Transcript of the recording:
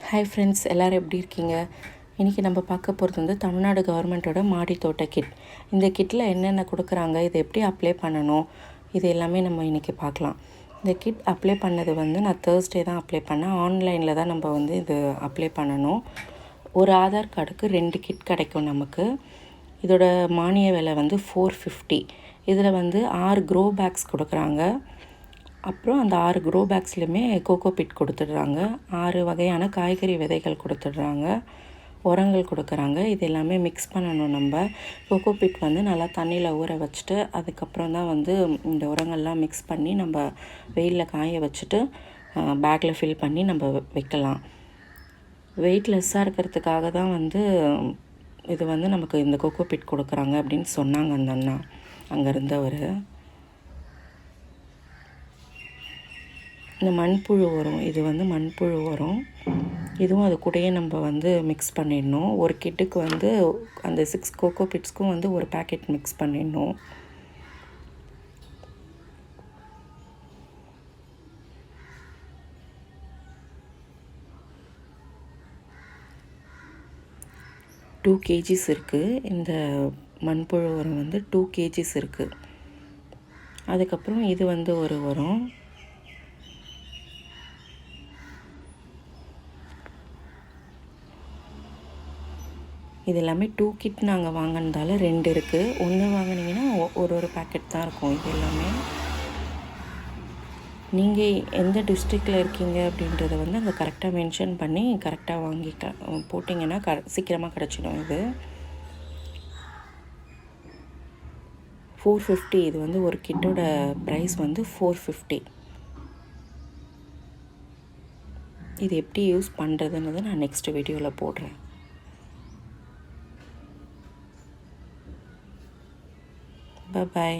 Hi friends, எல்லோரும் எப்படி இருக்கீங்க? இன்றைக்கி நம்ம பார்க்க போகிறது வந்து தமிழ்நாடு கவர்மெண்ட்டோட மாடி தோட்ட கிட். இந்த கிட்டில் என்னென்ன கொடுக்குறாங்க, இதை எப்படி அப்ளை பண்ணணும், இது எல்லாமே நம்ம இன்றைக்கி பார்க்கலாம். இந்த கிட் அப்ளை பண்ணது வந்து நான் தேர்ஸ்டே தான் அப்ளை பண்ணேன். ஆன்லைனில் தான் நம்ம வந்து இது அப்ளை பண்ணணும். ஒரு ஆதார் கார்டுக்கு 2 கிட் கிடைக்கும் நமக்கு. இதோட மானிய விலை வந்து 450. இதில் வந்து 6 க்ரோ பேக்ஸ் கொடுக்குறாங்க. அப்புறம் அந்த 6 க்ரோ பேக்ஸ்லையுமே கோகோ பிட் கொடுத்துட்றாங்க. 6 வகையான காய்கறி விதைகள் கொடுத்துட்றாங்க, உரங்கள் கொடுக்குறாங்க. இது எல்லாமே மிக்ஸ் பண்ணணும். நம்ம கோகோ பிட் வந்து நல்லா தண்ணியில் ஊற வச்சுட்டு அதுக்கப்புறம் தான் வந்து இந்த உரங்கள்லாம் மிக்ஸ் பண்ணி நம்ம வெயிலில் காய வச்சுட்டு பேக்கில் ஃபில் பண்ணி நம்ம வைக்கலாம். வெயிட்லெஸ்ஸாக இருக்கிறதுக்காக தான் வந்து இது வந்து நமக்கு இந்த கோகோ பிட் கொடுக்குறாங்க அப்படின்னு சொன்னாங்க அந்த அண்ணா அங்கே இருந்தவர். இந்த மண்புழு உரம், இது வந்து மண்புழு உரம். இதுவும் அது கூடயே நம்ம வந்து மிக்ஸ் பண்ணிடணும். ஒரு கிட்டுக்கு வந்து அந்த 6 கோகோ பிட்ஸ்க்கும் வந்து ஒரு பேக்கெட் மிக்ஸ் பண்ணிடணும். டூ கேஜிஸ் இருக்குது. இந்த மண்புழு உரம் வந்து 2 கேஜிஸ் இருக்குது. அதுக்கப்புறம் இது வந்து ஒரு உரம். இது எல்லாமே 2 கிட் நாங்கள் வாங்கினதால 2 இருக்குது. ஒன்று வாங்கினீங்கன்னா ஒரு பேக்கெட் தான் இருக்கும். இது எல்லாமே நீங்கள் எந்த டிஸ்ட்ரிக்டில் இருக்கீங்க அப்படின்றத வந்து அங்கே கரெக்டாக மென்ஷன் பண்ணி கரெக்டாக போட்டிங்கன்னா சீக்கிரமாக கிடச்சிடும். இது 450. இது வந்து ஒரு கிட்டோட ப்ரைஸ் வந்து 450. இது எப்படி யூஸ் பண்ணுறதுன்னு நான் நெக்ஸ்ட் வீடியோவில் போடுறேன். Bye-bye.